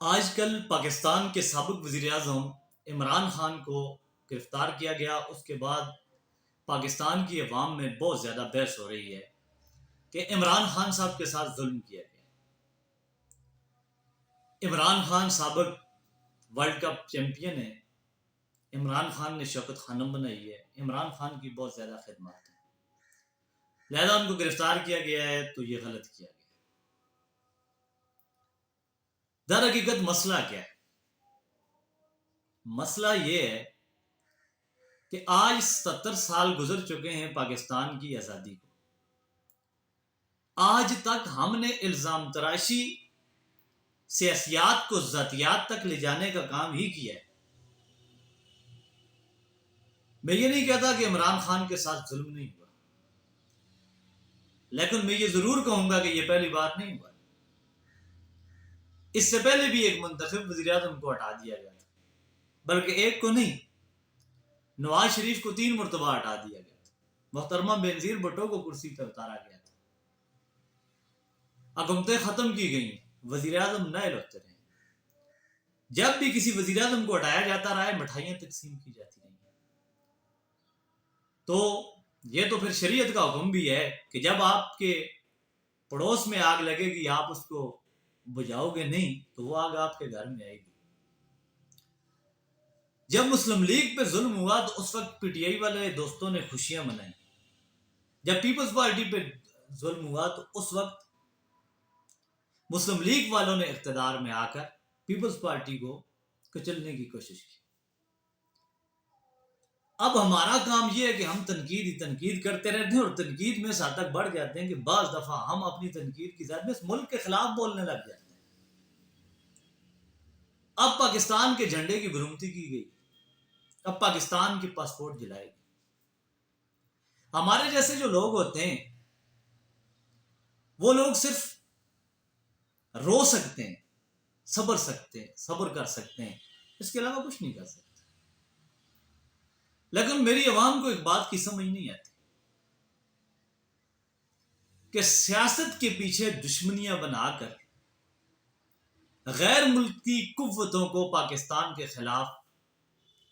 آج کل پاکستان کے سابق وزیر اعظم عمران خان کو گرفتار کیا گیا۔ اس کے بعد پاکستان کی عوام میں بہت زیادہ بحث ہو رہی ہے کہ عمران خان صاحب کے ساتھ ظلم کیا گیا۔ عمران خان سابق ورلڈ کپ چیمپئن ہے۔ عمران خان نے شوکت خانم بنائی ہے۔ عمران خان کی بہت زیادہ خدمات ہیں، لہذا ان کو گرفتار کیا گیا ہے تو یہ غلط کیا گیا۔ در حقیقت مسئلہ کیا ہے؟ مسئلہ یہ ہے کہ آج 77 سال گزر چکے ہیں پاکستان کی آزادی کو۔ آج تک ہم نے الزام تراشی سیاسیات کو ذاتیات تک لے جانے کا کام ہی کیا ہے۔ میں یہ نہیں کہتا کہ عمران خان کے ساتھ ظلم نہیں ہوا، لیکن میں یہ ضرور کہوں گا کہ یہ پہلی بار نہیں ہوا۔ اس سے پہلے بھی ایک منتخب وزیر اعظم کو ہٹا دیا گیا تھا، بلکہ ایک کو نہیں، نواز شریف کو 3 مرتبہ ہٹا دیا گیا تھا۔ محترمہ بینظیر بھٹو کو کرسی پر اتارا گیا تھا۔ حکومتیں ختم کی گئی، وزیر اعظم نئے ہوتے رہے۔ جب بھی کسی وزیر اعظم کو ہٹایا جاتا رہا ہے، مٹھائیاں تقسیم کی جاتی رہی ہیں۔ تو یہ تو پھر شریعت کا حکم بھی ہے کہ جب آپ کے پڑوس میں آگ لگے گی، آپ اس کو بجھاؤ گے نہیں تو وہ آگ آپ کے گھر میں آئے گی۔ جب مسلم لیگ پہ ظلم ہوا تو اس وقت پی ٹی آئی والے دوستوں نے خوشیاں منائی۔ جب پیپلز پارٹی پہ ظلم ہوا تو اس وقت مسلم لیگ والوں نے اقتدار میں آ کر پیپلز پارٹی کو کچلنے کی کوشش کی۔ اب ہمارا کام یہ ہے کہ ہم تنقید کرتے رہتے ہیں، اور تنقید میں اس حد تک بڑھ جاتے ہیں کہ بعض دفعہ ہم اپنی تنقید کی ذات میں اس ملک کے خلاف بولنے لگ جاتے ہیں۔ اب پاکستان کے جھنڈے کی برمتی کی گئی، اب پاکستان کی پاسپورٹ جلائے گی۔ ہمارے جیسے جو لوگ ہوتے ہیں وہ لوگ صرف رو سکتے ہیں، صبر کر سکتے ہیں، اس کے علاوہ کچھ نہیں کر سکتے۔ لیکن میری عوام کو ایک بات کی سمجھ نہیں آتی کہ سیاست کے پیچھے دشمنیاں بنا کر غیر ملکی قوتوں کو پاکستان کے خلاف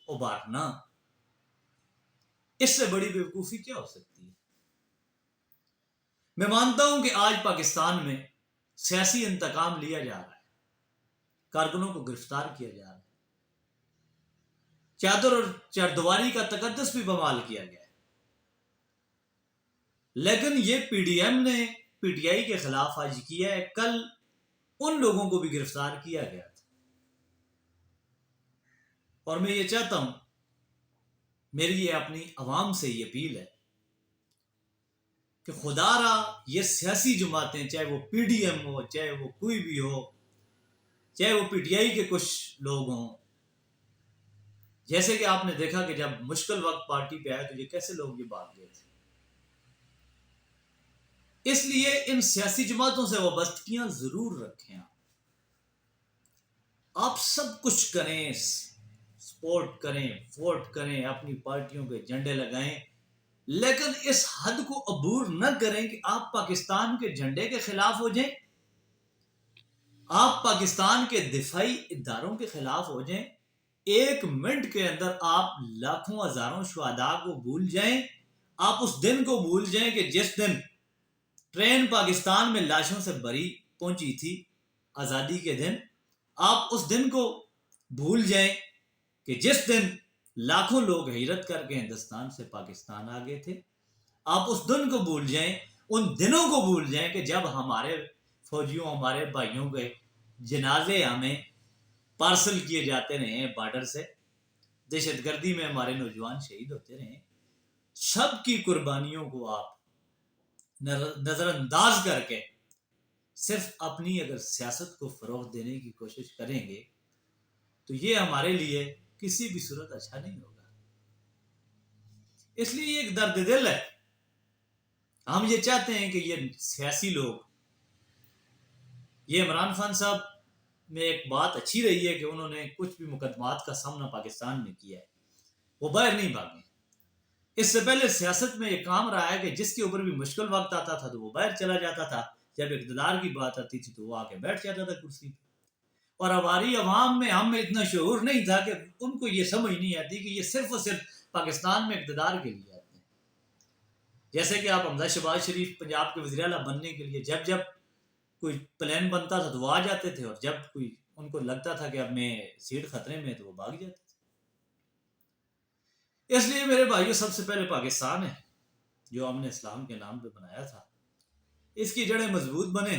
ابھارنا، اس سے بڑی بیوقوفی کیا ہو سکتی ہے؟ میں مانتا ہوں کہ آج پاکستان میں سیاسی انتقام لیا جا رہا ہے، کارکنوں کو گرفتار کیا جا رہا ہے، چادر اور چاردواری کا تقدس بھی بحال کیا گیا ہے، لیکن یہ پی ڈی ایم نے پی ٹی آئی کے خلاف آج کیا ہے، کل ان لوگوں کو بھی گرفتار کیا گیا تھا۔ اور میں یہ چاہتا ہوں، میری یہ اپنی عوام سے یہ اپیل ہے کہ خدا را یہ سیاسی جماعتیں، چاہے وہ پی ڈی ایم ہو، چاہے وہ کوئی بھی ہو، چاہے وہ پی ٹی آئی کے کچھ لوگ ہوں، جیسے کہ آپ نے دیکھا کہ جب مشکل وقت پارٹی پہ آئے تو یہ کیسے لوگ یہ بھاگ گئے تھے۔ اس لیے ان سیاسی جماعتوں سے وابستگیاں ضرور رکھیں۔ آپ سب کچھ کریں، سپورٹ کریں، ووٹ کریں، اپنی پارٹیوں کے جھنڈے لگائیں، لیکن اس حد کو عبور نہ کریں کہ آپ پاکستان کے جھنڈے کے خلاف ہو جائیں، آپ پاکستان کے دفاعی اداروں کے خلاف ہو جائیں، 1 منٹ کے اندر آپ لاکھوں ہزاروں شہداء کو بھول جائیں، آپ اس دن کو بھول جائیں کہ جس دن ٹرین پاکستان میں لاشوں سے بھری پہنچی تھی، آزادی کے دن، آپ اس دن کو بھول جائیں کہ جس دن لاکھوں لوگ ہجرت کر کے ہندوستان سے پاکستان آ گئے تھے، آپ اس دن کو بھول جائیں، ان دنوں کو بھول جائیں کہ جب ہمارے فوجیوں، ہمارے بھائیوں کے جنازے ہمیں پارسل کیے جاتے رہے بارڈر سے، دہشت گردی میں ہمارے نوجوان شہید ہوتے رہے۔ سب کی قربانیوں کو آپ نظر انداز کر کے صرف اپنی اگر سیاست کو فروغ دینے کی کوشش کریں گے تو یہ ہمارے لیے کسی بھی صورت اچھا نہیں ہوگا۔ اس لیے یہ ایک درد دل ہے۔ ہم یہ چاہتے ہیں کہ یہ سیاسی لوگ، یہ عمران خان صاحب میں ایک بات اچھی رہی ہے کہ انہوں نے کچھ بھی مقدمات کا سامنا پاکستان میں کیا ہے، وہ باہر نہیں بھاگے۔ اس سے پہلے سیاست میں یہ کام رہا ہے کہ جس کے اوپر بھی مشکل وقت آتا تھا تو وہ باہر چلا جاتا تھا، جب اقتدار کی بات آتی تھی تو وہ آ کے بیٹھ جاتا تھا کرسی پہ۔ اور ہماری عوام میں ہم میں اتنا شعور نہیں تھا کہ ان کو یہ سمجھ نہیں آتی کہ یہ صرف اور صرف پاکستان میں اقتدار کے لیے آتے ہیں. جیسے کہ آپ حمزہ شہباز شریف پنجاب کے وزیر اعلیٰ بننے کے لیے جب جب کوئی پلان بنتا تھا تو وہ آ جاتے تھے، اور جب کوئی ان کو لگتا تھا کہ اب میں سیٹ خطرے میں تو وہ بھاگ جاتے تھے. اس لیے میرے بھائیو سب سے پہلے پاکستان ہے جو ہم نے اسلام کے نام پہ بنایا تھا، اس کی جڑیں مضبوط بنیں،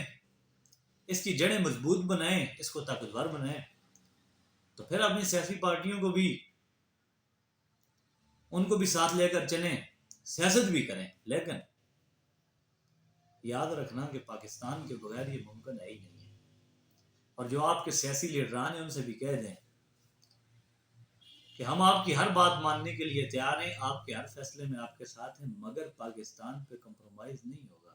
اس کی جڑیں مضبوط بنائیں، اس کو طاقتور بنائیں. تو پھر اپنی سیاسی پارٹیوں کو بھی ان کو بھی ساتھ لے کر چلیں، سیاست بھی کریں. لیکن یاد رکھنا کہ پاکستان کے بغیر یہ ممکن ہے ہی نہیں ہے. اور جو آپ کے سیاسی لیڈران ہیں ان سے بھی کہہ دیں کہ ہم آپ کی ہر بات ماننے کے لیے تیار ہیں، آپ کے ہر فیصلے میں آپ کے ساتھ ہیں، مگر پاکستان پہ کمپرومائز نہیں ہوگا.